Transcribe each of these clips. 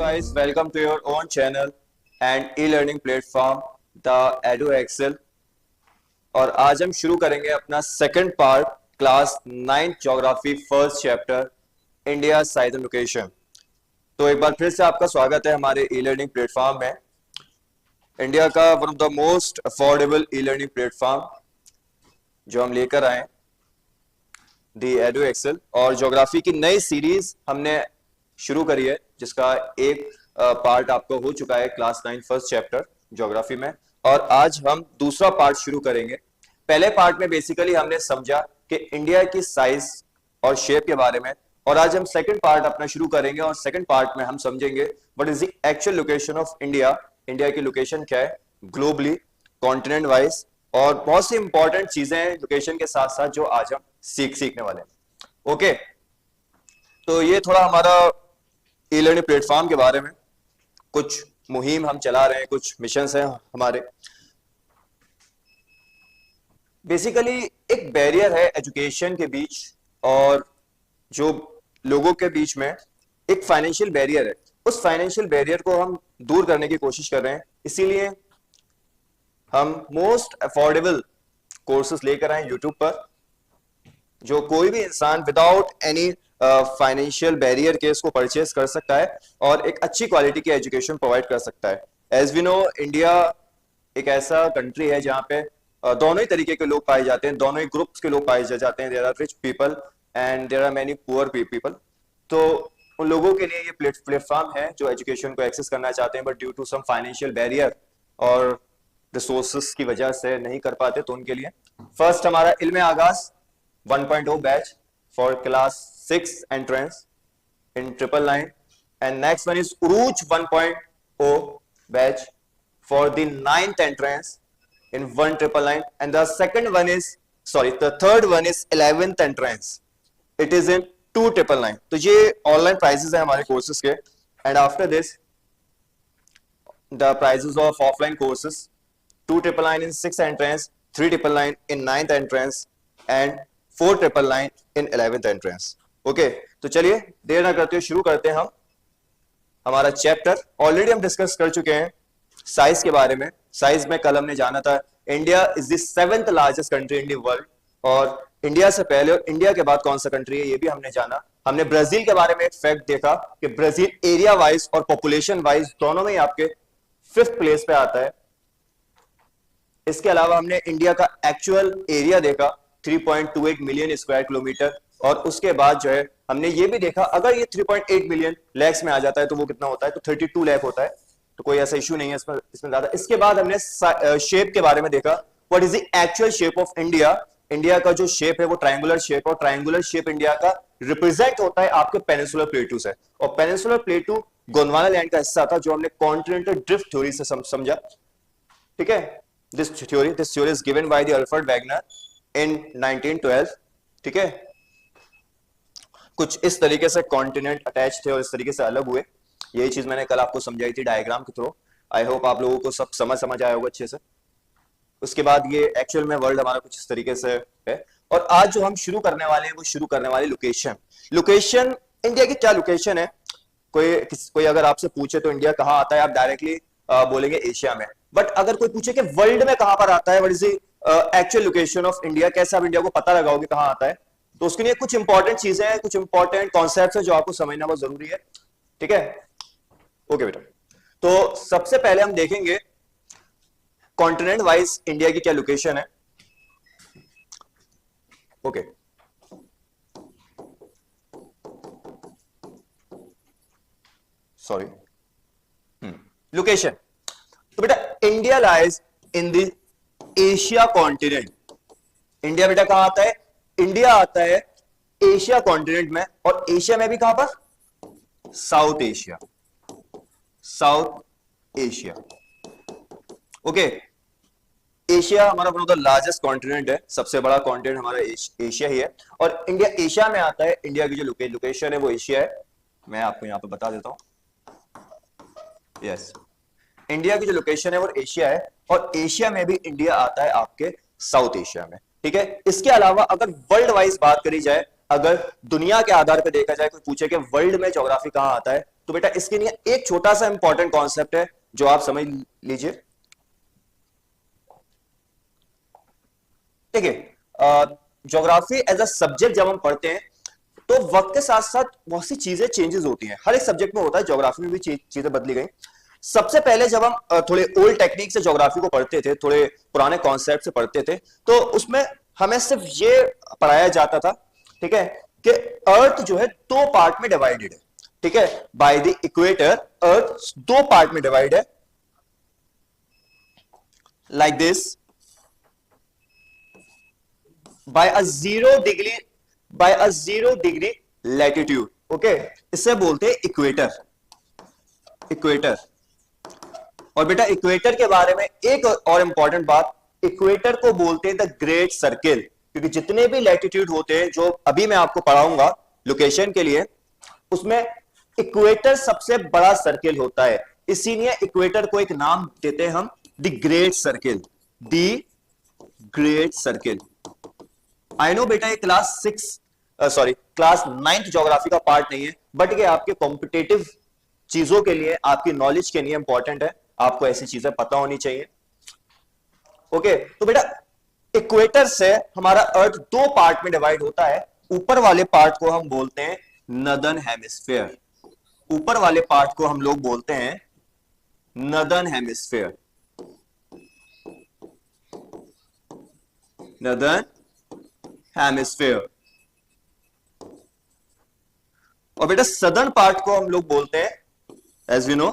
guys, welcome to your own channel and e-learning platform, the Edu Excel। और आज हम शुरू करेंगे अपना second part, class 9 geography first chapter, India size and location. तो एक बार फिर से आपका स्वागत है हमारे ई-लर्निंग प्लेटफॉर्म में। इंडिया का one of the most affordable e learning platform जो हम लेकर आए, दी एडू एक्सेल। और ज्योग्राफी की नई सीरीज हमने शुरू करी है, जिसका एक पार्ट आपको हो चुका है क्लास 9 फर्स्ट चैप्टर ज्योग्राफी में, और आज हम दूसरा पार्ट शुरू करेंगे। पहले पार्ट में बेसिकली हमने समझा कि इंडिया की साइज और शेप के बारे में, और आज हम सेकंड पार्ट अपना शुरू करेंगे और सेकंड पार्ट में हम समझेंगे what is the actual location of India. India की लोकेशन क्या है ग्लोबली, कॉन्टिनेंट वाइज, और बहुत सी इंपॉर्टेंट चीजें हैं लोकेशन के साथ साथ जो आज हम सीखने वाले हैं। ओके, तो ये थोड़ा हमारा ई लर्निंग प्लेटफॉर्म के बारे में, कुछ मुहिम हम चला रहे हैं, कुछ मिशंस हैं हमारे। बेसिकली एक बैरियर है एजुकेशन के बीच और जो लोगों के बीच में, एक फाइनेंशियल बैरियर है। उस फाइनेंशियल बैरियर को हम दूर करने की कोशिश कर रहे हैं, इसीलिए हम मोस्ट अफोर्डेबल कोर्सेज लेकर आए यूट्यूब पर, जो कोई भी इंसान विदाउट एनी फाइनेंशियल बैरियर के इसको परचेज कर सकता है और एक अच्छी क्वालिटी की एजुकेशन प्रोवाइड कर सकता है। एज वी नो, इंडिया एक ऐसा कंट्री है जहां पे दोनों ही तरीके के लोग पाए जाते हैं, दोनों ही ग्रुप्स के लोग पाए जाते हैं। There are rich people and there are many poor people. तो उन लोगों के लिए ये प्लेटफॉर्म है जो एजुकेशन को एक्सेस करना चाहते हैं, but due to some financial barrier और रिसोर्सेस की वजह से नहीं कर पाते, तो उनके लिए फर्स्ट हमारा इल्म आगाज 1.0 batch for class 6 entrance in 999, and next one is Uruj 1.0 batch for the 9th entrance in 1999, and the third one is 11th entrance, it is in 2999। तो ये ऑनलाइन प्राइजेस है हमारे कोर्सेज के। And after this the prices of offline courses 2999 in 6th entrance, 3999 in 9th entrance and 4999 in 11th entrance। Okay, तो चलिए देर ना करते हुए शुरू करते हैं हम हमारा चैप्टर। ऑलरेडी हम डिस्कस कर चुके हैं साइज के बारे में। साइज में कल हमने जाना था India is the 7th largest country in the world, और इंडिया से पहले और इंडिया के बाद कौन सा कंट्री है ये भी हमने जाना। हमने ब्राजील के बारे में एक फैक्ट देखा कि ब्राजील एरिया वाइज और पॉपुलेशन वाइज दोनों में आपके 5th प्लेस पे आता है। इसके अलावा हमने इंडिया का एक्चुअल एरिया देखा 3.28 मिलियन स्क्वायर किलोमीटर, और उसके बाद जो है हमने ये भी देखा अगर ये 3.8 मिलियन लैक्स में आ जाता है तो वो कितना होता है, तो 32 लाख होता है। तो कोई ऐसा इशू नहीं है इसमें ज्यादा। इसके बाद हमने शेप के बारे में देखा, what is the actual shape of India. India का जो शेप है वो ट्रायंगुलर शेप, और ट्रायंगुलर शेप इंडिया का रिप्रेजेंट होता है आपके पेनिनसुलर प्लेटू से, और पेनिनसुलर प्लेटू गोंडवाना लैंड का हिस्सा था जो हमने कॉन्टिनेंटल ड्रिफ्ट थ्योरी से समझा। ठीक है, this theory is given by the Alfred Wegener in 1912। ठीक है, कुछ इस तरीके से कॉन्टिनेंट अटैच थे और इस तरीके से अलग हुए। यही चीज मैंने कल आपको समझाई थी डायग्राम के थ्रू। आई होप आप लोगों को सब समझ आया होगा अच्छे से। उसके बाद ये एक्चुअल में वर्ल्ड हमारा कुछ इस तरीके से है। और आज जो हम शुरू करने वाले हैं वो शुरू करने वाले लोकेशन इंडिया की क्या लोकेशन है। कोई अगर आपसे पूछे तो इंडिया कहाँ आता है, आप डायरेक्टली बोलेंगे एशिया में। बट अगर कोई पूछे कि वर्ल्ड में कहां पर आता है, what is the actual location of India, कैसे आप इंडिया को पता लगाओगे कहां आता है, तो उसके लिए कुछ इंपॉर्टेंट चीजें हैं, कुछ इंपॉर्टेंट कॉन्सेप्ट्स हैं जो आपको समझना बहुत जरूरी है। ठीक है, ओके बेटा। तो सबसे पहले हम देखेंगे कॉन्टिनेंट वाइज इंडिया की क्या लोकेशन है। Okay, sorry, location. तो बेटा India lies in the Asia continent. India बेटा कहां आता है, इंडिया आता है एशिया कॉन्टिनेंट में, और एशिया में भी कहां पर, साउथ एशिया। ओके, एशिया हमारा one of the largest continent है, सबसे बड़ा कॉन्टिनेंट हमारा एशिया ही है, और इंडिया एशिया में आता है। इंडिया की जो लोकेशन है वो एशिया है। मैं आपको यहां पे बता देता हूं। यस, इंडिया की जो लोकेशन है वो एशिया है, और एशिया में भी इंडिया आता है आपके साउथ एशिया में। ठीक है, इसके अलावा अगर वर्ल्ड वाइज बात करी जाए, अगर दुनिया के आधार पर देखा जाए, कोई पूछे कि वर्ल्ड में ज्योग्राफी कहां आता है, तो बेटा इसके लिए एक छोटा सा इंपॉर्टेंट कॉन्सेप्ट है जो आप समझ लीजिए, ठीक है। ज्योग्राफी एज अ सब्जेक्ट जब हम पढ़ते हैं तो वक्त के साथ साथ बहुत सी चीजें चेंजेस होती हैं, हर एक सब्जेक्ट में होता है, ज्योग्राफी में भी चीजें बदली गई। सबसे पहले जब हम थोड़े ओल्ड टेक्निक से ज्योग्राफी को पढ़ते थे, थोड़े पुराने कॉन्सेप्ट से पढ़ते थे, तो उसमें हमें सिर्फ ये पढ़ाया जाता था, ठीक है, कि अर्थ जो है दो पार्ट में डिवाइडेड है, ठीक है, बाय द इक्वेटर अर्थ दो पार्ट में डिवाइड है, like this, by a 0 degree latitude, okay, इसे बोलते हैं इक्वेटर, इक्वेटर। और बेटा इक्वेटर के बारे में एक और इंपॉर्टेंट बात, इक्वेटर को बोलते हैं द ग्रेट सर्किल, क्योंकि जितने भी लैटिट्यूड होते हैं जो अभी मैं आपको पढ़ाऊंगा लोकेशन के लिए, उसमें इक्वेटर सबसे बड़ा सर्किल होता है, इसीलिए इक्वेटर को एक नाम देते हैं हम the great circle, the great circle. I know बेटा ये क्लास 9th ज्योग्राफी का पार्ट नहीं है, बट ये आपके कॉम्पिटेटिव चीजों के लिए, आपकी नॉलेज के लिए इंपॉर्टेंट है, आपको ऐसी चीजें पता होनी चाहिए, ओके। तो बेटा इक्वेटर से हमारा अर्थ दो पार्ट में डिवाइड होता है, ऊपर वाले पार्ट को हम बोलते हैं नदर्न हेमिस्फीयर, ऊपर वाले पार्ट को हम लोग बोलते हैं नदर्न हेमिस्फीयर, नदर्न हेमिस्फीयर। और बेटा सदर्न पार्ट को हम लोग बोलते हैं, as we know,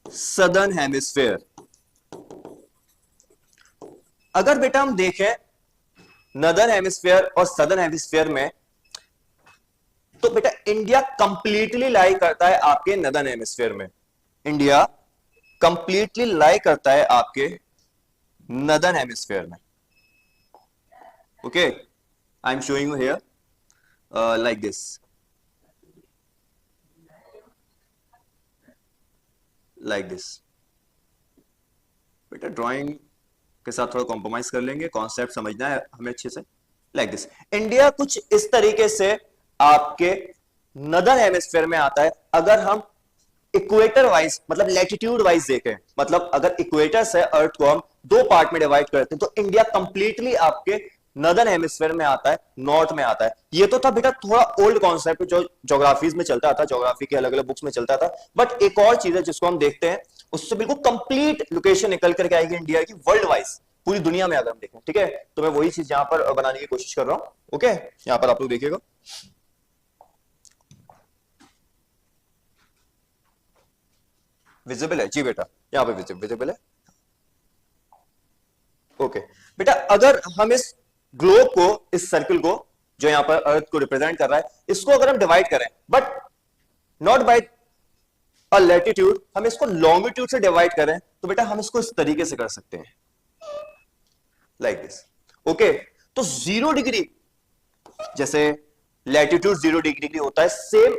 southern hemisphere. अगर बेटा हम देखें नदर्न हेमिस्फीयर और सदर्न हेमिस्फीयर में, तो बेटा इंडिया कंप्लीटली लाई करता है आपके नदर्न हेमिस्फीयर में, इंडिया कंप्लीटली लाई करता है आपके नदर्न हेमिस्फीयर में, okay. I am showing you here like this, like this। बेटा ड्राइंग के साथ थोड़ा कॉम्प्रोमाइज कर लेंगे, कॉन्सेप्ट समझना है हमें अच्छे से, like this। इंडिया कुछ इस तरीके से आपके नदर्न हेमिस्फीयर में आता है। अगर हम इक्वेटर वाइज मतलब लैटिट्यूड वाइज देखें, मतलब अगर इक्वेटर से अर्थ को हम दो पार्ट में डिवाइड करते हैं, तो इंडिया कंप्लीटली आपके नदर्न हेमिस्फीयर में आता है, नॉर्थ में आता है। ये तो था बेटा थोड़ा ओल्ड कॉन्सेप्ट जो ज्योग्राफीज में चलता था, ज्योग्राफी के अलग अलग बुक्स में चलता था, बट एक और चीज है जिसको हम देखते हैं, उससे बिल्कुल कंप्लीट लोकेशन निकल करके आएगी इंडिया की, वर्ल्ड वाइज पूरी दुनिया में अगर हम देखें, ठीक है। तो मैं वही चीज यहां पर बनाने की कोशिश कर रहा हूं, ओके। यहां पर आप लोग देखिएगा, विजिबल है जी बेटा, यहां पे विजिबल है, ओके। बेटा अगर हम इस ग्लोब को, इस सर्कल को जो यहां पर अर्थ को रिप्रेजेंट कर रहा है, इसको अगर हम डिवाइड करें, but not by a latitude, हम इसको लॉन्गिट्यूड से डिवाइड करें, तो बेटा हम इसको इस तरीके से कर सकते हैं, लाइक दिस, ओके। तो 0 डिग्री, जैसे लैटिट्यूड 0 डिग्री होता है, सेम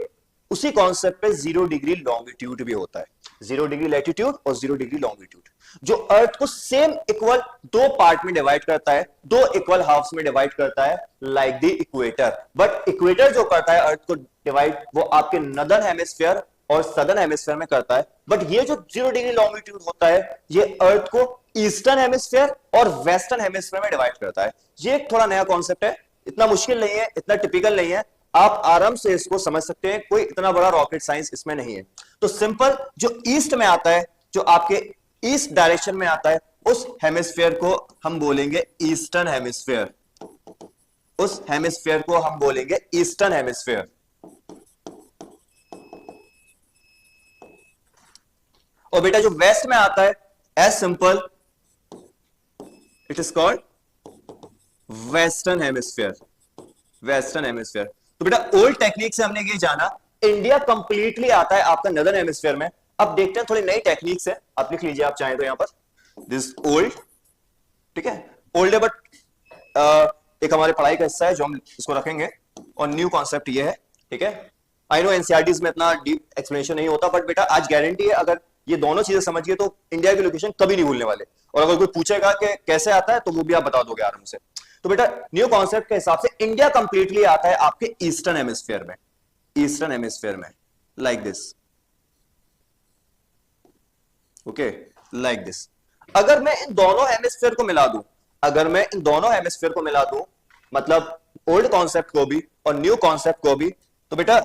उसी कॉन्सेप्ट पे 0 डिग्री लॉन्गिट्यूड भी होता है, 0 डिग्री लैटिट्यूड और 0 डिग्री लॉन्गिट्यूड, जो अर्थ को सेम इक्वल दो पार्ट में डिवाइड करता है, दो इक्वल हाफ्स में डिवाइड करता है, like the equator. But equator जो करता है अर्थ को डिवाइड, वो आपके नदर्न हेमिस्फीयर और सदर्न हेमिस्फीयर में करता है। बट ये जो 0 डिग्री लॉन्गिट्यूड होता है, ये अर्थ को ईस्टर्न हेमिस्फीयर और वेस्टर्न हेमिस्फीयर में डिवाइड करता है। ये एक थोड़ा नया कॉन्सेप्ट है, इतना मुश्किल नहीं है, इतना टिपिकल नहीं है, आप आराम से इसको समझ सकते हैं, कोई इतना बड़ा रॉकेट साइंस इसमें नहीं है। तो सिंपल जो ईस्ट में आता है, जो आपके ईस्ट डायरेक्शन में आता है, उस हेमिस्फीयर को हम बोलेंगे ईस्टर्न हेमिस्फीयर, उस हेमिस्फीयर को हम बोलेंगे ईस्टर्न हेमिस्फीयर। और बेटा जो वेस्ट में आता है, as simple it is called western hemisphere, western hemisphere. तो बेटा ओल्ड टेक्निक से हमने ये जाना, इंडिया कंप्लीटली आता है आपका नदर्न हेमिस्फीयर में। अब देखते हैं थोड़ी नई टेक्निक्स है, आप लिख लीजिए आप चाहें तो यहां पर, दिस ओल्ड, ठीक है, ओल्ड है, बट एक हमारे पढ़ाई का हिस्सा है जो हम इसको रखेंगे, और न्यू कॉन्सेप्ट ये है, ठीक है। आई नो एनसीईआरटीज में इतना डीप एक्सप्लेनेशन नहीं होता, बट बेटा आज गारंटी है अगर ये दोनों चीजें समझिए तो इंडिया की लोकेशन कभी नहीं भूलने वाले, और अगर कोई पूछेगा कि कैसे आता है तो वो भी आप बता दोगे आराम से। तो बेटा न्यू कॉन्सेप्ट के हिसाब से इंडिया कंप्लीटली आता है आपके ईस्टर्न हेमिस्फीयर में, ईस्टर्न हेमिस्फीयर में, like this, okay, like this. अगर मैं इन दोनों हेमिस्फीयर को मिला दूं, अगर मैं इन दोनों हेमिस्फीयर को मिला दूं, मतलब ओल्ड कॉन्सेप्ट को भी और न्यू कॉन्सेप्ट को भी, तो बेटा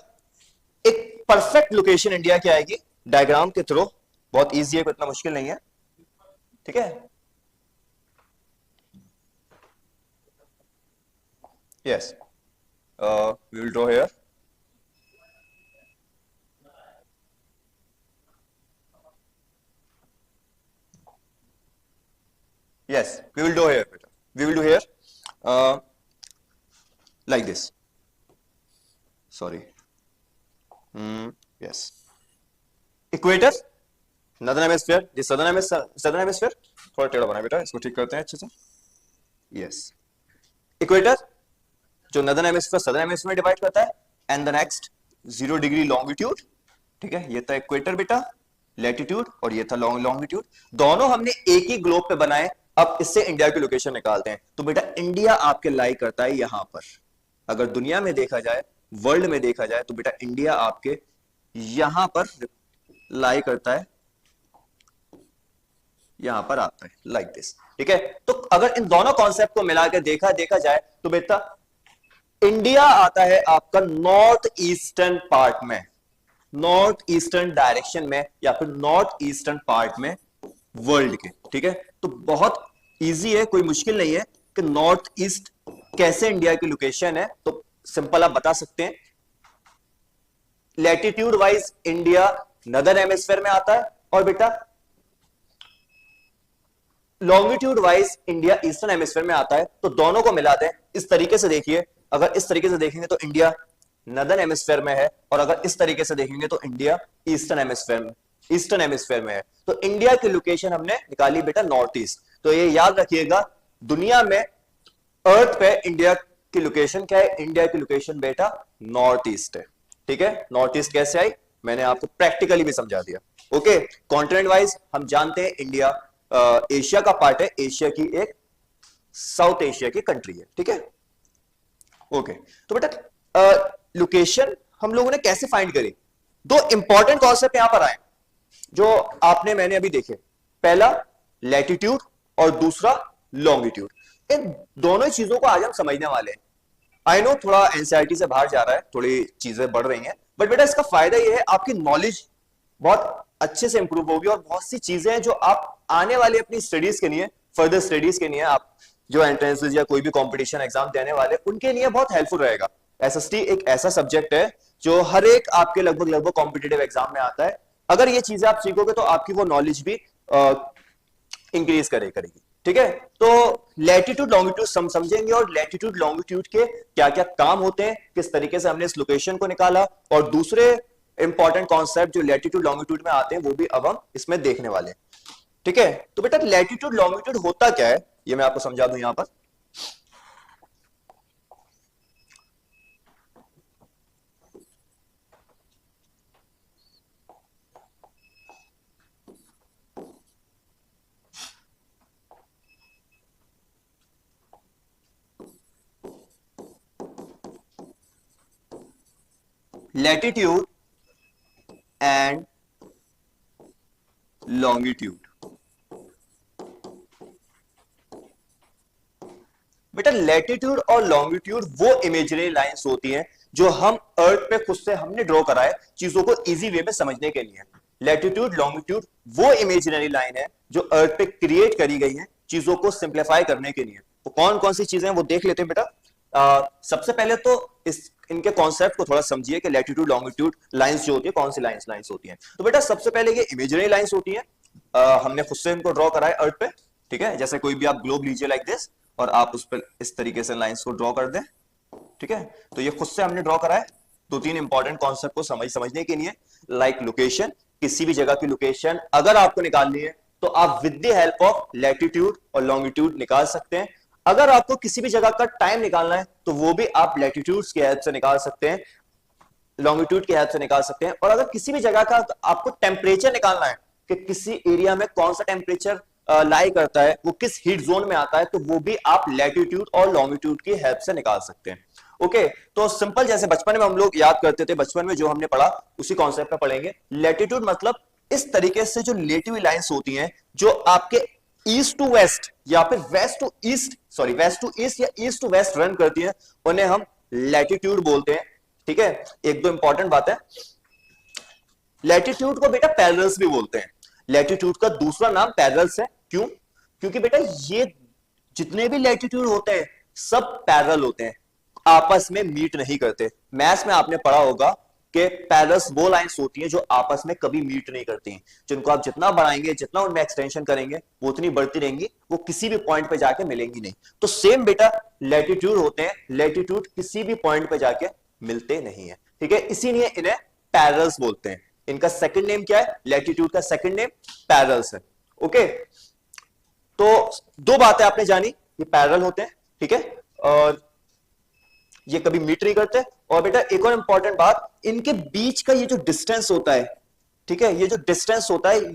एक परफेक्ट लोकेशन इंडिया की आएगी डायग्राम के थ्रू। बहुत इजी है, कोई इतना मुश्किल नहीं है, ठीक है। Yes, we will draw here. Yes, we will do here, beta. We will do here, like this. Sorry. Yes. Equator, northern hemisphere, this southern hemisphere. थोड़ा टेढ़ा बना बेटा, इसको ठीक करते हैं अच्छे से। Yes. Equator, जो northern hemisphere southern hemisphere में डिवाइड करता है, and the next 0 degree longitude, ठीक है, ये था इक्वेटर बेटा, लैटिट्यूड, और ये था लॉन्गिट्यूड। दोनों हमने एक ही ग्लोब पे बनाए। अब इससे इंडिया की लोकेशन निकालते हैं। तो बेटा इंडिया आपके लाई करता है यहां पर, अगर दुनिया में देखा जाए, वर्ल्ड में देखा जाए, तो बेटा इंडिया आपके यहां पर लाई करता है, यहां पर आता है, लाइक दिस, ठीक है। तो अगर इन दोनों कॉन्सेप्ट को मिला के देखा जाए, तो बेटा इंडिया आता है आपका नॉर्थ ईस्टर्न पार्ट में, नॉर्थ ईस्टर्न डायरेक्शन में, या फिर नॉर्थ ईस्टर्न पार्ट में वर्ल्ड के, ठीक है। तो बहुत इजी है, कोई मुश्किल नहीं है कि नॉर्थ ईस्ट कैसे इंडिया की लोकेशन है। तो सिंपल आप बता सकते हैं, latitude wise India northern hemisphere में आता है, और बेटा longitude wise India eastern hemisphere में आता है। तो दोनों को मिलाते हैं, इस तरीके से देखिए, अगर इस तरीके से देखेंगे तो इंडिया नदर्न हेमिस्फीयर में है, और अगर इस तरीके से देखेंगे तो इंडिया ईस्टर्न हेमिस्फीयर में है। तो इंडिया की लोकेशन हमने निकाली बेटा नॉर्थ ईस्ट। तो ये याद रखिएगा, दुनिया में अर्थ पे इंडिया की लोकेशन क्या है? इंडिया की लोकेशन बेटा नॉर्थ ईस्ट है, ठीक है। नॉर्थ ईस्ट कैसे आई, मैंने आपको प्रैक्टिकली भी समझा दिया। ओके, कॉन्टिनेंट वाइज हम जानते हैं इंडिया एशिया का पार्ट है, एशिया की एक साउथ एशिया की कंट्री है, ठीक है। ओके, तो बेटा लोकेशन हम लोगों ने कैसे फाइंड करी? दो इंपॉर्टेंट कॉन्सेप्ट यहां पर आए जो आपने मैंने अभी देखे, पहला लैटिट्यूड और दूसरा लॉन्गिट्यूड। इन दोनों चीजों को आज हम समझने वाले हैं। आई नो थोड़ा एनसीईआरटी से बाहर जा रहा है, थोड़ी चीजें बढ़ रही हैं, बट बेटा इसका फायदा यह है आपकी नॉलेज बहुत अच्छे से इंप्रूव होगी, और बहुत सी चीजें हैं जो आप आने वाले अपनी स्टडीज के लिए, फर्दर स्टडीज के लिए, आप जो एंट्रेंसेस या कोई भी कंपटीशन एग्जाम देने वाले उनके लिए बहुत हेल्पफुल रहेगा। एसएसटी एक ऐसा सब्जेक्ट है जो हर एक आपके लगभग कॉम्पिटिटिव एग्जाम में आता है। अगर ये चीजें आप सीखोगे तो आपकी वो नॉलेज भी इंक्रीज करेगी, ठीक है। तो लैटिट्यूड लॉन्गिट्यूड समझेंगे, और लैटिट्यूड लॉन्गिट्यूड के क्या क्या काम होते हैं, किस तरीके से हमने इस लोकेशन को निकाला, और दूसरे इंपॉर्टेंट कॉन्सेप्ट जो लैटिट्यूड लॉन्गिट्यूड में आते हैं वो भी अब हम इसमें देखने वाले हैं, ठीक है। तो बेटा लैटिट्यूड लॉन्गिट्यूड होता क्या है ये मैं आपको समझा दूं यहां पर। लैटिट्यूड एंड लॉन्गिट्यूड, बेटा लैटिट्यूड और लॉन्गिट्यूड वो इमेजिनरी लाइंस होती हैं जो हम अर्थ पे खुद से हमने ड्रॉ कराए चीजों को इजी वे में समझने के लिए। लैटिट्यूड लॉन्गिट्यूड वो इमेजिनरी लाइन है जो अर्थ पे क्रिएट करी गई है चीजों को सिंप्लीफाई करने के लिए। तो कौन कौन सी चीजें वो देख लेते हैं बेटा। सबसे पहले तो इनके कॉन्सेप्ट को थोड़ा समझिए कि लैटिट्यूड लॉन्गिट्यूड लाइंस जो होती है कौन सी लाइंस होती हैं। तो बेटा सबसे पहले ये इमेजिनरी लाइंस होती हैं, हमने खुद से इनको ड्रॉ कराए अर्थ पे, ठीक है। जैसे कोई भी आप ग्लोब लीजिए लाइक दिस, और आप उस पर इस तरीके से लाइंस को ड्रॉ कर दें, ठीक है। तो ये खुद से हमने ड्रॉ कराए दो तीन इंपॉर्टेंट कॉन्सेप्ट को समझने के लिए, लाइक लोकेशन, किसी भी जगह की लोकेशन अगर आपको निकालनी है तो आप with the help of latitude और लॉन्गिट्यूड निकाल सकते हैं। अगर आपको किसी भी जगह का टाइम निकालना है तो वो भी आप लैटिट्यूड्स की हेल्प से निकाल सकते हैं, लॉन्गिट्यूड की हेल्प से निकाल सकते हैं। और अगर किसी भी जगह का आपको टेम्परेचर निकालना है कि किसी एरिया में कौन सा टेम्परेचर लाई करता है, वो किस हीट जोन में आता है, तो वो भी आप लैटिट्यूड और लॉन्गिट्यूड की हेल्प से निकाल सकते हैं। ओके तो सिंपल जैसे बचपन में हम लोग याद करते थे, बचपन में जो हमने पढ़ा उसी कॉन्सेप्ट पे पढ़ेंगे। लैटिट्यूड मतलब इस तरीके से जो रिलेटिव लाइंस होती हैं जो आपके ईस्ट टू वेस्ट या फिर west to east, sorry west to east या ईस्ट टू वेस्ट रन करती हैं, उन्हें हम लैटिट्यूड बोलते हैं। ठीक है, एक दो इंपॉर्टेंट बात है, लैटिट्यूड को बेटा पैरेलल्स भी बोलते हैं। लैटिट्यूड का दूसरा नाम पैरेलल्स है। क्यों? क्योंकि बेटा ये जितने भी लैटिट्यूड होते हैं सब पैरेलल होते हैं, आपस में मीट नहीं करते। मैथ्स में आपने पढ़ा होगा कि पैरेलल्स वो लाइंस होती हैं जो आपस में कभी मीट नहीं करती हैं, जिनको आप जितना बढ़ाएंगे, जितना उनमें एक्सटेंशन करेंगे, वो उतनी बढ़ती रहेंगी, वो किसी भी पॉइंट पे जाके मिलेंगी नहीं। तो सेम बेटा लैटिट्यूड होते हैं, लैटिट्यूड किसी भी पॉइंट पे जाके मिलते नहीं है। ठीक है, इसीलिए इन्हें पैरेलल्स बोलते हैं। इनका सेकंड नेम क्या है? लैटिट्यूड का सेकंड नेम पैरेलल्स है। ओके, तो दो बातें आपने जानी, ये पैरेलल होते हैं, ठीक है, और ये कभी मीट नहीं करते। और बेटा एक और इंपॉर्टेंट बात, इनके बीच का ये जो डिस्टेंस होता है, ठीक है, ये जो डिस्टेंस होता है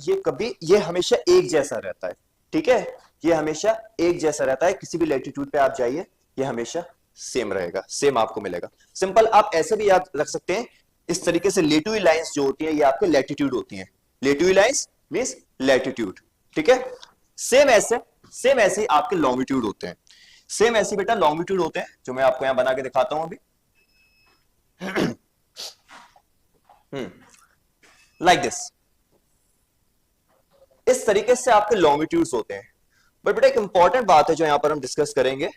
ये हमेशा एक जैसा रहता है। ठीक है, ये हमेशा एक जैसा रहता है, किसी भी लैटिट्यूड पे आप जाइए ये हमेशा सेम रहेगा, सेम आपको मिलेगा। सिंपल आप ऐसे भी याद रख सकते हैं, इस तरीके से लेटिव लाइंस जो होती है ये आपके लैटिट्यूड होती हैं। लेटिव लाइंस मींस लैटिट्यूड। ठीक है, सेम ऐसे ही आपके लॉन्गिट्यूड होते हैं। सेम ऐसे बेटा लॉन्गिट्यूड होते हैं, जो मैं आपको यहां बना के दिखाता हूं अभी। लाइक दिस, इस तरीके से आपके लॉन्गिट्यूड्स होते हैं। बट बेटा एक इंपॉर्टेंट बात है जो यहां पर हम डिस्कस करेंगे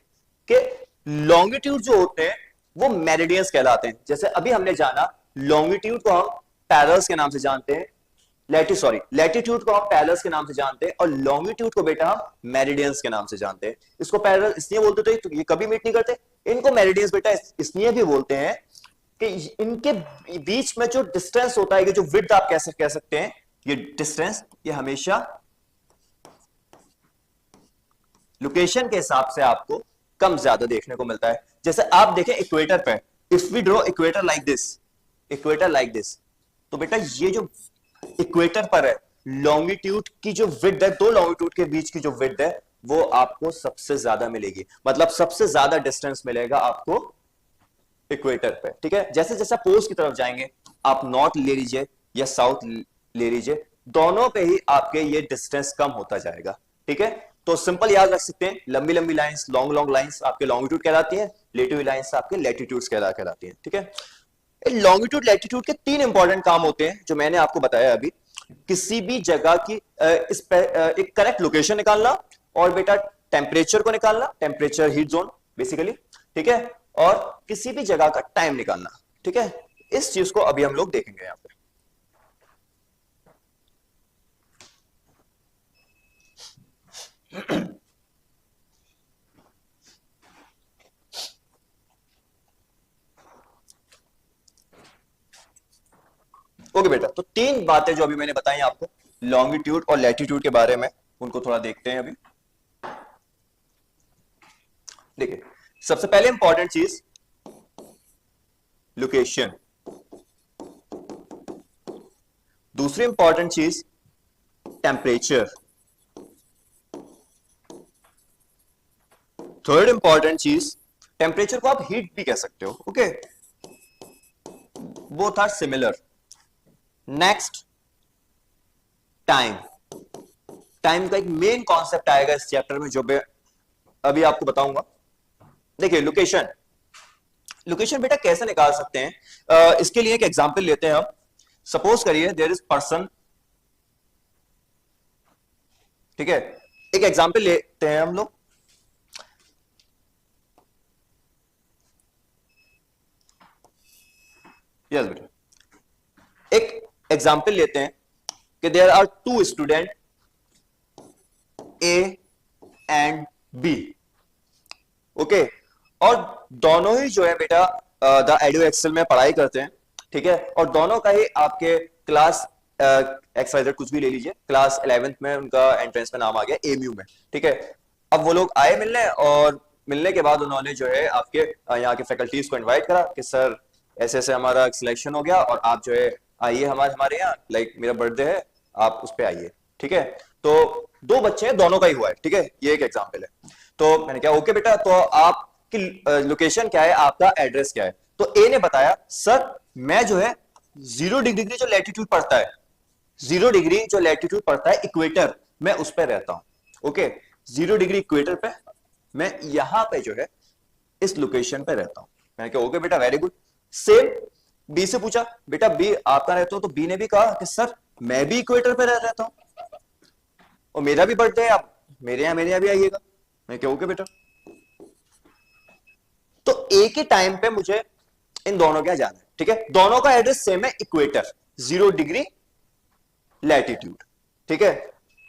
कि लॉन्गिट्यूड जो होते हैं वो मेरिडियंस कहलाते हैं। जैसे अभी हमने जाना लॉन्गिट्यूड को हम पैरेलल्स के नाम से जानते हैं, लैटिट्यूड को हम पैरेलल्स के नाम से जानते हैं, और लॉन्गिट्यूड को बेटा हम मेरिडियंस के नाम से जानते हैं। इसको पैरेलल इसलिए बोलते थे तो ये कभी मीट नहीं करते, इनको मेरिडियंस बेटा इसलिए भी बोलते हैं कि इनके बीच में जो डिस्टेंस होता है, जो विड्थ आप कैसे कह सकते हैं, ये डिस्टेंस ये हमेशा लोकेशन के हिसाब से आपको कम ज्यादा देखने को मिलता है। जैसे आप देखें इक्वेटर पे, if we draw equator like this, तो बेटा ये जो इक्वेटर पर है लॉन्गिट्यूड की जो विड्थ है, दो लॉन्गिट्यूड के बीच की जो विड्थ है वो आपको सबसे ज्यादा मिलेगी, मतलब सबसे ज्यादा डिस्टेंस मिलेगा आपको इक्वेटर पे। ठीक है, जैसे जैसे पोल्स की तरफ जाएंगे, आप नॉर्थ ले लीजिए या साउथ ले लीजिए, दोनों पे ही आपके ये डिस्टेंस कम होता जाएगा। ठीक है, तो सिंपल याद रख सकते हैं, लंबी लंबी लाइंस, लॉन्ग लाइंस आपके लॉन्गिट्यूड कहलाती है, लेटिव लाइंस आपके लैटिट्यूड्स कहलाती हैं। ठीक है, लॉन्गिट्यूड लैटिट्यूड के तीन इंपॉर्टेंट काम होते हैं जो मैंने आपको बताया अभी। किसी भी जगह की एक करेक्ट लोकेशन निकालना, और बेटा टेम्परेचर को निकालना, टेम्परेचर हीट जोन बेसिकली, ठीक है, और किसी भी जगह का टाइम निकालना। ठीक है, इस चीज को अभी हम लोग देखेंगे यहां पे। ओके बेटा, तो तीन बातें जो अभी मैंने बताई आपको लॉन्गिट्यूड और लैटिट्यूड के बारे में, उनको थोड़ा देखते हैं अभी। देखिए, सबसे पहले इंपॉर्टेंट चीज लोकेशन, दूसरी इंपॉर्टेंट चीज टेम्परेचर, थर्ड इंपॉर्टेंट चीज, टेम्परेचर को आप हीट भी कह सकते हो। Okay, both are similar. Next time, time का एक मेन कॉन्सेप्ट आएगा इस चैप्टर में जो मैं अभी आपको बताऊंगा। देखिए लोकेशन, लोकेशन बेटा कैसे निकाल सकते हैं, इसके लिए एक एग्जांपल लेते हैं हम। सपोज करिए देयर इज पर्सन, ठीक है, एक एग्जांपल लेते हैं हम लोग। यस बेटा, एक एग्जाम्पल लेते हैं कि there are two student A and B. Okay, और दोनों ही जो है बेटा द एडो एक्सेल में पढ़ाई करते हैं। ठीक है, और दोनों का ही आपके क्लास XYZ कुछ भी ले लीजिए, क्लास 11th में उनका एंट्रेंस में नाम आ गया एमयू में। ठीक है, अब वो लोग आए मिलने, और मिलने के बाद उन्होंने जो है आपके यहाँ के फैकल्टीज को इनवाइट करा कि सर ऐसे ऐसे हमारा सिलेक्शन हो गया और आप जो है आइए हमारे यहाँ, लाइक मेरा बर्थडे है, आप उस पर आइए। ठीक है, तो दो बच्चे हैं, दोनों का ही हुआ है। ठीक है, ये एक एग्जाम्पल है। तो मैंने कहा ओके बेटा, तो आप कि लोकेशन क्या है, आपका एड्रेस क्या है। तो ए ने बताया सर मैं जो है 0 डिग्री जो लैटिट्यूड पड़ता है, 0 डिग्री जो लैटिट्यूड पड़ता है इक्वेटर, मैं उस पर रहता हूं। ओके, 0 डिग्री इक्वेटर पे मैं यहां पे जो है इस लोकेशन पे रहता हूं। मैंने कहा ओके बेटा वेरी गुड। सेम बी से पूछा, बेटा बी आपका रहता हो, तो बी ने भी कहा कि सर मैं भी इक्वेटर पे रहता हूं और मेरा भी बर्थडे है, आप मेरे यहां भी आइएगा। मैं क्या ओके बेटा। तो एक ही टाइम पे मुझे इन दोनों के यहां जाना है, ठीक है। दोनों का एड्रेस सेम है, इक्वेटर, 0 डिग्री लैटिट्यूड, ठीक है।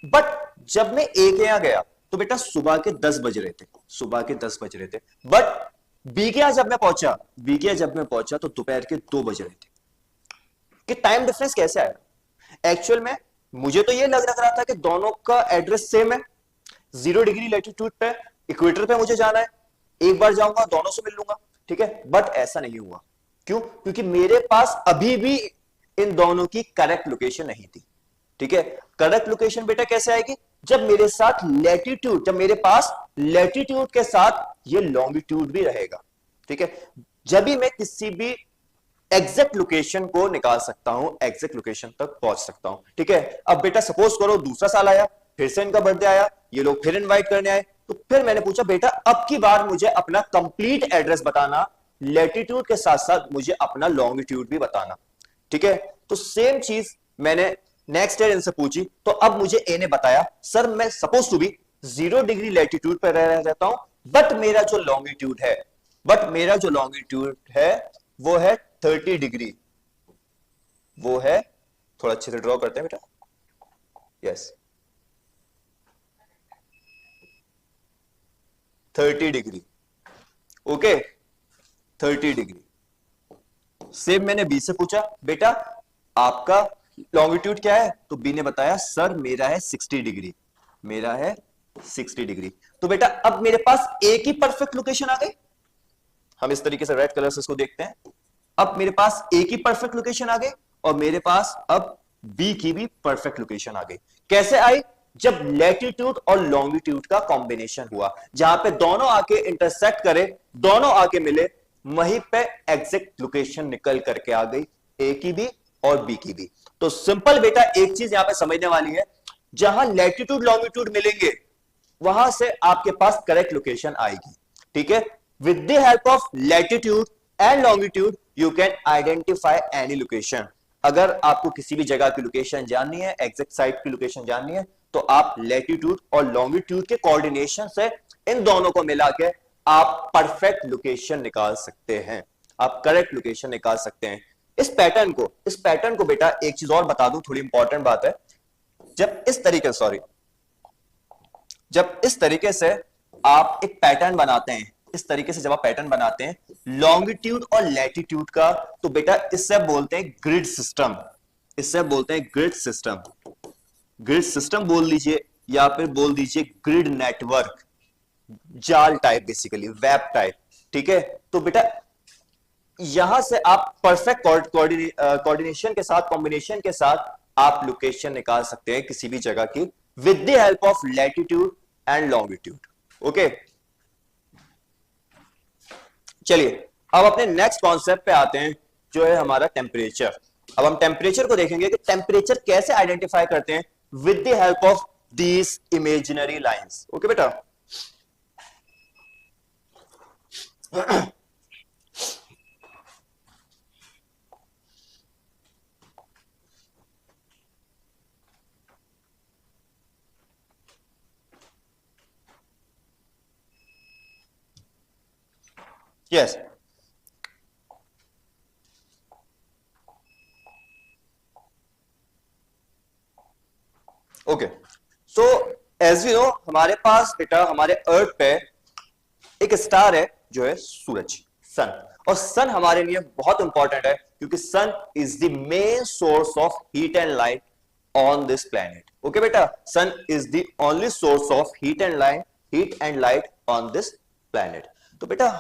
बट जब मैं ए के यहां गया तो बेटा सुबह के 10 बज रहे थे, सुबह के 10 बज रहे थे। बट बी के यहां जब मैं पहुंचा, बी के यहां जब मैं पहुंचा तो दोपहर के 2 बज रहे थे। कि टाइम डिफरेंस कैसे आया? एक्चुअल में मुझे तो ये लग रहा था कि दोनों का एड्रेस सेम है, 0 डिग्री लैटिट्यूड पे, इक्वेटर पे मुझे जाना है, एक बार जाऊंगा दोनों से मिल लूंगा, ठीक है। बट ऐसा नहीं हुआ। क्यों? क्योंकि मेरे पास अभी भी इन दोनों की करेक्ट लोकेशन नहीं थी, ठीक है। करेक्ट लोकेशन बेटा कैसे आएगी? जब मेरे साथ लैटिट्यूड, जब मेरे पास लैटिट्यूड के साथ ये लॉन्गिट्यूड भी रहेगा, ठीक है। जब भी मैं किसी भी एग्जैक्ट लोकेशन को निकाल सकता हूं, एग्जैक्ट लोकेशन तक पहुंच सकता हूं, ठीक है। अब बेटा सपोज करो दूसरा साल आया, फिर से इनका बर्थडे आया, ये लोग फिर इनवाइट करने आए, तो फिर मैंने पूछा बेटा अब की बार मुझे अपना कंप्लीट एड्रेस बताना, लैटिट्यूड के साथ साथ मुझे अपना लॉन्गिट्यूड भी बताना, ठीक है। तो सेम चीज मैंने नेक्स्ट ईयर इनसे पूछी, तो अब मुझे ए ने बताया सर मैं suppose to be 0 degree latitude पर रहता हूं, बट मेरा जो लॉन्गिट्यूड है, बट मेरा जो लॉन्गिट्यूड है वो है 30 डिग्री, वो है, थोड़ा अच्छे से ड्रॉ करते हैं बेटा, yes 30 degree, okay 30 degree. Same मैंने बी से पूछा बेटा आपका लॉन्गिट्यूड क्या है, तो बी ने बताया सर मेरा है 60 डिग्री, मेरा है 60 डिग्री। तो बेटा अब मेरे पास एक ही परफेक्ट लोकेशन आ गई। हम इस तरीके से रेड कलर से इसको देखते हैं। अब मेरे पास ए की परफेक्ट लोकेशन आ गई और मेरे पास अब बी की भी परफेक्ट लोकेशन आ गई। कैसे आई? जब लैटिट्यूड और लॉन्गिट्यूड का कॉम्बिनेशन हुआ, जहां पे दोनों आके इंटरसेक्ट करे, दोनों आके मिले, वहीं पे एग्जैक्ट लोकेशन निकल करके आ गई, ए की भी और बी की भी। तो सिंपल बेटा एक चीज यहां पे समझने वाली है, जहां लैटिट्यूड लॉन्गिट्यूड मिलेंगे वहां से आपके पास करेक्ट लोकेशन आएगी, ठीक है। With the help of latitude and longitude you can identify any location. अगर आपको किसी भी जगह की लोकेशन जाननी है, एग्जैक्ट साइट की लोकेशन जाननी है, तो आप लैटिट्यूड और लॉन्गिट्यूड के कोऑर्डिनेशन से इन दोनों को मिला के आप परफेक्ट लोकेशन निकाल सकते हैं, आप करेक्ट लोकेशन निकाल सकते हैं। इस पैटर्न को बेटा एक चीज और बता दूं, थोड़ी इंपॉर्टेंट बात है। जब इस तरीके से आप एक पैटर्न बनाते हैं, इस तरीके से जब आप पैटर्न बनाते हैं लॉन्गिट्यूड और लैटिट्यूड का, तो बेटा इससे बोलते हैं ग्रिड सिस्टम, इससे बोलते हैं ग्रिड सिस्टम। ग्रिड सिस्टम बोल लीजिए या फिर बोल दीजिए ग्रिड नेटवर्क, जाल टाइप, बेसिकली वेब टाइप, ठीक है। तो बेटा यहां से आप परफेक्ट कोऑर्डिनेशन के साथ, कॉम्बिनेशन के साथ आप लोकेशन निकाल सकते हैं किसी भी जगह की with the help of latitude and longitude, okay. चलिए अब अपने नेक्स्ट कॉन्सेप्ट पे आते हैं, जो है हमारा टेम्परेचर। अब हम टेम्परेचर को देखेंगे कि टेम्परेचर कैसे आइडेंटिफाई करते हैं with the help of these imaginary lines, okay बेटा। Yes, okay. So as you know हमारे पास बेटा, हमारे अर्थ पे एक स्टार है जो है सूरज, सन। और सन हमारे लिए बहुत इंपॉर्टेंट है क्योंकि sun is the main source of heat and light on this planet, okay बेटा। Sun is the only source of heat and light on this planet. तो बेटा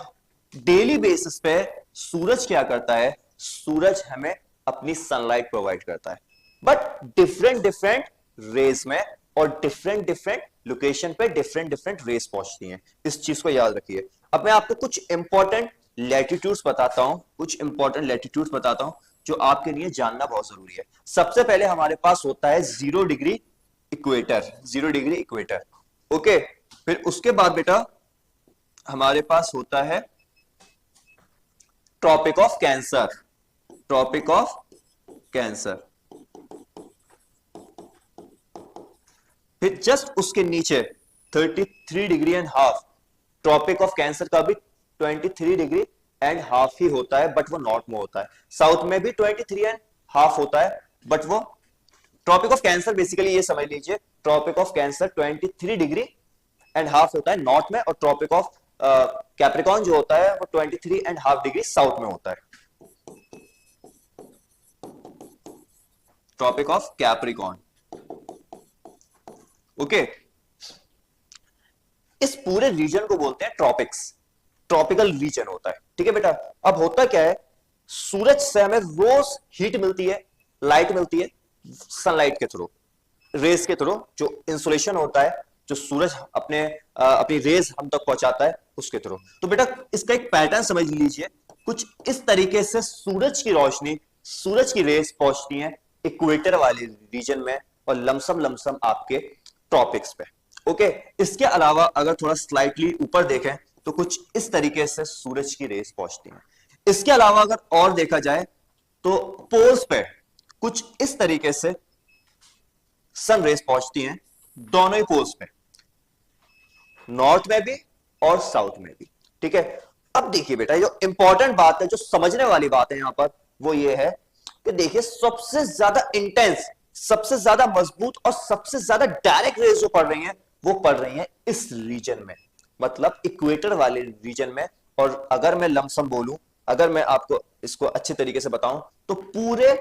डेली बेसिस पे सूरज क्या करता है? सूरज हमें अपनी सनलाइट प्रोवाइड करता है, बट डिफरेंट रेज में और डिफरेंट लोकेशन पे डिफरेंट रेस पहुंचती हैं। इस चीज को याद रखिए। अब मैं आपको कुछ इंपॉर्टेंट लैटिट्यूड्स बताता हूं, कुछ इंपॉर्टेंट लैटिट्यूड्स बताता हूं जो आपके लिए जानना बहुत जरूरी है। सबसे पहले हमारे पास होता है 0 degree equator, 0 degree equator. Okay, फिर उसके बाद बेटा हमारे पास होता है tropic of cancer, tropic of cancer. फिर जस्ट उसके नीचे 33.5 डिग्री, ट्रॉपिक ऑफ कैंसर का भी 23.5 डिग्री ही होता है, बट वो नॉर्थ में होता है। साउथ में भी 23.5 होता है, बट वो ट्रॉपिक ऑफ कैंसर बेसिकली ये समझ लीजिए, ट्रॉपिक ऑफ कैंसर 23.5 होता है नॉर्थ में, और ट्रॉपिक ऑफ कैप्रिकॉन जो होता है वो 23.5 डिग्री साउथ में होता है। Tropic of Capricorn. ओके, इस पूरे रीजन को बोलते हैं ट्रॉपिक्स, ट्रॉपिकल रीजन होता है। ठीक है बेटा, अब होता क्या है, सूरज से हमें रोज हीट मिलती है, लाइट मिलती है सनलाइट के थ्रू, रेस के थ्रू, जो इंसुलेशन होता है, जो सूरज अपनी रेस हम तक पहुंचाता है उसके थ्रू। तो बेटा इसका एक पैटर्न समझ लीजिए, कुछ इस तरीके से सूरज की रोशनी, सूरज की रेस पहुंचती है इक्वेटर वाले रीजन में, और लमसम लमसम आपके ट्रॉपिक्स पे। ओके, इसके अलावा अगर थोड़ा स्लाइटली ऊपर देखें तो कुछ इस तरीके से सूरज की रेस पहुंचती है। इसके अलावा अगर और देखा जाए तो पोल्स पे कुछ इस तरीके से सन रेस पहुंचती हैं, दोनों ही पोल्स पे, नॉर्थ में भी और साउथ में भी। ठीक है, अब देखिए बेटा जो इंपॉर्टेंट बात है, जो समझने वाली बात है यहां पर, वो ये है कि देखिए सबसे ज्यादा इंटेंस, सबसे ज्यादा मजबूत और सबसे ज्यादा डायरेक्ट रेस जो पड़ रही हैं वो पड़ रही हैं इस रीजन में, मतलब इक्वेटर वाले रीजन में। और अगर मैं लमसम बोलूं, अगर मैं आपको इसको अच्छे तरीके से बताऊं, तो पूरे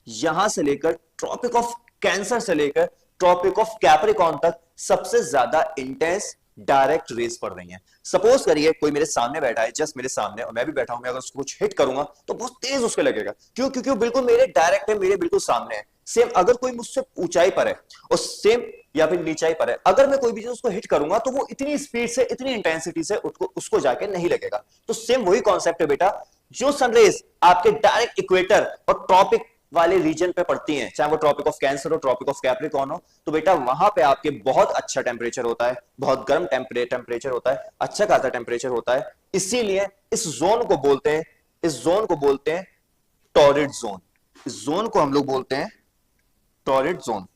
यहां से लेकर ट्रॉपिक ऑफ कैंसर से लेकर ट्रॉपिक ऑफ कैप्रिकॉर्न तक सबसे ज्यादा इंटेंस डायरेक्ट रेस पड़ रही है। सपोज करिए कोई मेरे सामने बैठा है, जस्ट मेरे सामने, और मैं भी बैठा हूं, मैं अगर उसको कुछ हिट करूंगा तो बहुत तेज उसके लगेगा। क्यों? क्योंकि वो बिल्कुल मेरे डायरेक्ट है, मेरे बिल्कुल सामने है। सेम अगर कोई मुझसे ऊंचाई पर है और सेम या फिर नीचाई पर है, अगर मैं कोई भी चीज उसको हिट करूंगा तो वो इतनी स्पीड से, इतनी इंटेंसिटी से उसको जाके नहीं लगेगा। तो सेम वही कॉन्सेप्ट है बेटा, जो सनरेज आपके डायरेक्ट इक्वेटर और ट्रॉपिक वाले रीजन पे पड़ती हैं, चाहे वो ट्रॉपिक ऑफ कैंसर हो, ट्रॉपिक ऑफ कैप्रिकॉर्न हो, तो बेटा वहां पे आपके बहुत अच्छा टेम्परेचर होता है, बहुत गर्म टेम्परेचर होता है, अच्छा खासा टेम्परेचर होता है। इसीलिए इस जोन को बोलते हैं, इस जोन को बोलते हैं टॉरिड जोन। इस जोन को हम लोग बोलते हैं टॉरिड जोन।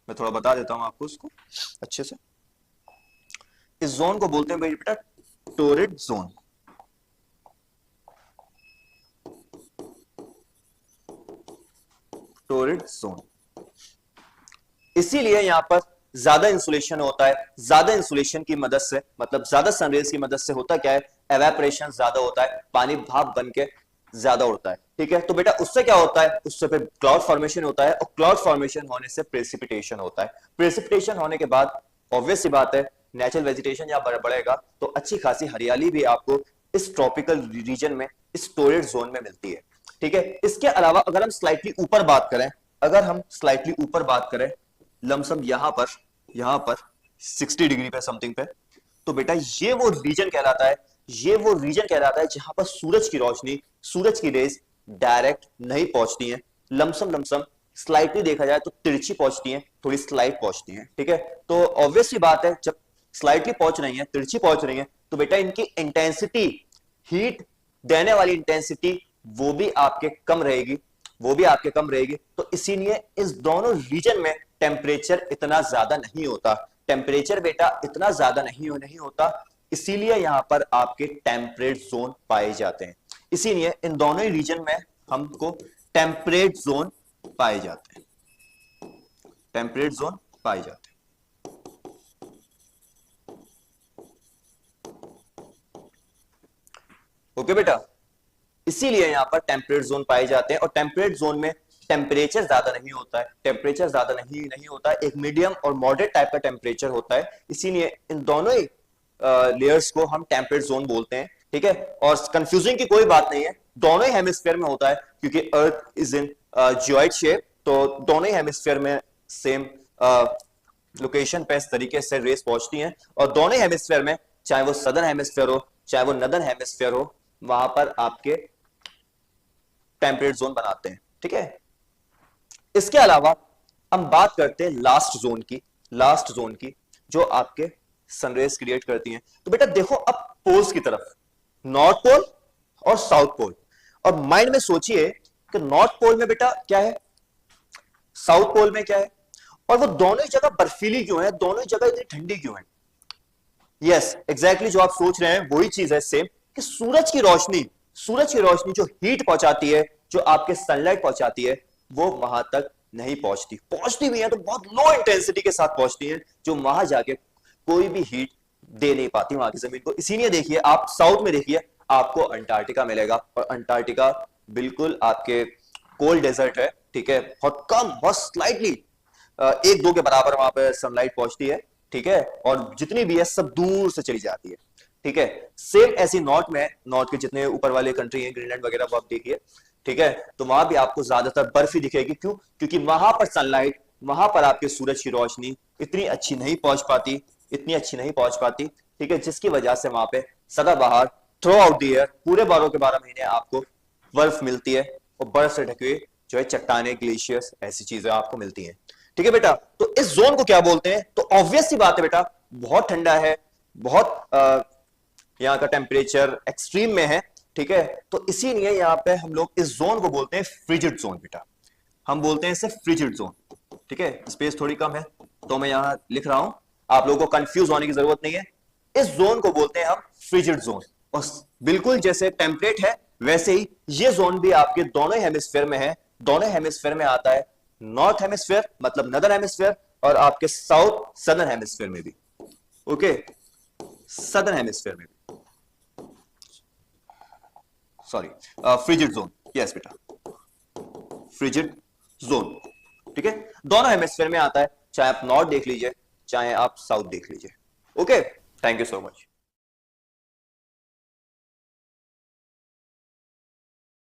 मैं थोड़ा बता देता हूं आपको इसको अच्छे से। इस जोन को बोलते हैं बेटा टॉरिड जोन। टॉरिड जोन, इसीलिए यहां पर ज्यादा इंसुलेशन होता है। ज्यादा इंसुलेशन की मदद से, मतलब ज्यादा सनरेज की मदद से होता क्या है, एवेपोरेशन ज्यादा होता है, पानी भाप बन के ज्यादा उड़ता है। ठीक है, तो बेटा उससे क्या होता है, उससे फिर क्लाउड फॉर्मेशन होता है, और क्लाउड फॉर्मेशन होने से प्रेसिपिटेशन होता है। प्रेसिपिटेशन होने के बाद ऑब्वियस सी बात है, नेचुरल वेजिटेशन जहां बढ़ेगा तो अच्छी खासी हरियाली भी आपको इस ट्रॉपिकल रीजन में, इस टॉरिड जोन में मिलती है। ठीक है, इसके अलावा अगर हम स्लाइटली ऊपर बात करें, अगर हम स्लाइटली ऊपर बात करें, लमसम यहां पर 60 डिग्री पे समथिंग पे, तो बेटा ये वो रीजन कहलाता है, ये वो रीजन कहलाता है जहां पर सूरज की रोशनी, सूरज की रेज डायरेक्ट नहीं पहुंचती है। लमसम लमसम स्लाइटली देखा जाए तो तिरछी पहुंचती है, थोड़ी स्लाइट पहुंचती है। ठीक है, तो ऑब्वियस सी बात है, जब स्लाइटली पहुंच रही है, तिरछी पहुंच रही है, तो बेटा इनकी इंटेंसिटी, हीट देने वाली इंटेंसिटी वो भी आपके कम रहेगी, वो भी आपके कम रहेगी। तो इसीलिए इस दोनों रीजन में टेम्परेचर इतना ज्यादा नहीं होता, टेम्परेचर बेटा इतना ज्यादा नहीं होता, इसीलिए यहां पर आपके टेम्परेट जोन पाए जाते हैं। इसीलिए इन दोनों ही रीजन में हमको टेम्परेट जोन पाए जाते हैं, टेम्परेट जोन पाए जाते हैं। ओके बेटा, इसीलिए यहां पर टेम्परेट जोन पाए जाते हैं, और टेम्परेट जोन में टेम्परेचर ज्यादा नहीं होता है, टेम्परेचर ज्यादा नहीं होता है, एक मीडियम और मॉडरेट टाइप का टेम्परेचर होता है। इसीलिए इन दोनों ही लेयर्स को हम टेम्परेट जोन बोलते हैं। ठीक है, और कंफ्यूजिंग की कोई बात नहीं है, दोनों ही हेमिस्फीयर में होता है, क्योंकि earth is in geoid shape, तो दोनों ही हेमिस्फीयर में सेम लोकेशन पे इस तरीके से रेस पहुंचती हैं और दोनों हेमिस्फेयर में, चाहे वो सदर्न हेमिस्फेयर हो चाहे वो नदर्न हेमिस्फेयर हो, वहां पर आपके टेम्परेट जोन बनाते हैं। ठीक है, इसके अलावा हम बात करते हैं लास्ट जोन की, लास्ट जोन की जो आपके सनरेज क्रिएट करती हैं। तो बेटा देखो अब पोल्स की तरफ, नॉर्थ पोल और साउथ पोल, और माइंड में सोचिए कि नॉर्थ पोल में बेटा क्या है, साउथ पोल में क्या है, और वो दोनों ही जगह बर्फीली क्यों है, दोनों ही जगह इतनी ठंडी क्यों है। यस एग्जैक्टली जो आप सोच रहे हैं वही चीज है सेम, कि सूरज की रोशनी, सूरज की रोशनी जो हीट पहुंचाती है, जो आपके सनलाइट पहुंचाती है, वो वहां तक नहीं पहुंचती, पहुंचती भी है तो बहुत लो इंटेंसिटी के साथ पहुंचती है, जो वहां जाके कोई भी हीट दे नहीं पाती वहां की जमीन को। इसीलिए देखिए आप साउथ में देखिए आपको अंटार्कटिका मिलेगा, और अंटार्कटिका बिल्कुल आपके कोल्ड डेजर्ट है। ठीक है, बहुत कम, बहुत स्लाइटली 1-2 के बराबर वहां पर सनलाइट पहुंचती है। ठीक है, और जितनी भी है सब दूर से चली जाती है। ठीक है, सेम ऐसी नॉर्थ में, नॉर्थ के जितने ऊपर वाले कंट्री हैं, ग्रीनलैंड वगैरह, वो आप देखिए। ठीक है, तो वहां भी आपको ज्यादातर बर्फ ही दिखेगी। क्यों? क्योंकि वहां पर सनलाइट, वहां पर आपके सूरज की रोशनी इतनी अच्छी नहीं पहुंच पाती, इतनी अच्छी नहीं पहुंच पाती। ठीक है, जिसकी वजह से वहां पे सदाबहार थ्रू आउट द ईयर पूरे 12 के 12 महीने आपको बर्फ मिलती है, और बर्फ से ढके हुए जो है चट्टाने, ग्लेशियर्स, ऐसी चीजें आपको मिलती हैं। ठीक है बेटा, तो इस जोन को क्या बोलते हैं? तो ऑब्वियस सी बात है बेटा, बहुत ठंडा है, बहुत यहाँ का टेम्परेचर एक्सट्रीम में है। ठीक है, तो इसीलिए यहाँ पे हम लोग इस जोन को बोलते हैं फ्रिजिड जोन बेटा, हम बोलते हैं इसे फ्रिजिड जोन। ठीक है, स्पेस थोड़ी कम है तो मैं यहाँ लिख रहा हूं, आप लोगों को कंफ्यूज होने की जरूरत नहीं है। इस जोन को बोलते हैं हम फ्रिजिड जोन, और बिल्कुल जैसे टेम्परेट है वैसे ही ये जोन भी आपके दोनों हेमिस्फेयर में है। दोनों हेमिस्फेयर में आता है, नॉर्थ हेमिस्फेयर मतलब नदर्न हेमिस्फेयर, और आपके साउथ सदर्न हेमिस्फेयर में भी। ओके, सदर्न हेमिस्फेयर में भी, सॉरी, फ्रिजिड जोन, यस बेटा, फ्रिजिड जोन। ठीक है, दोनों हेमिस्फेयर में आता है, चाहे आप नॉर्थ देख लीजिए चाहे आप साउथ देख लीजिए। Okay, thank you so much.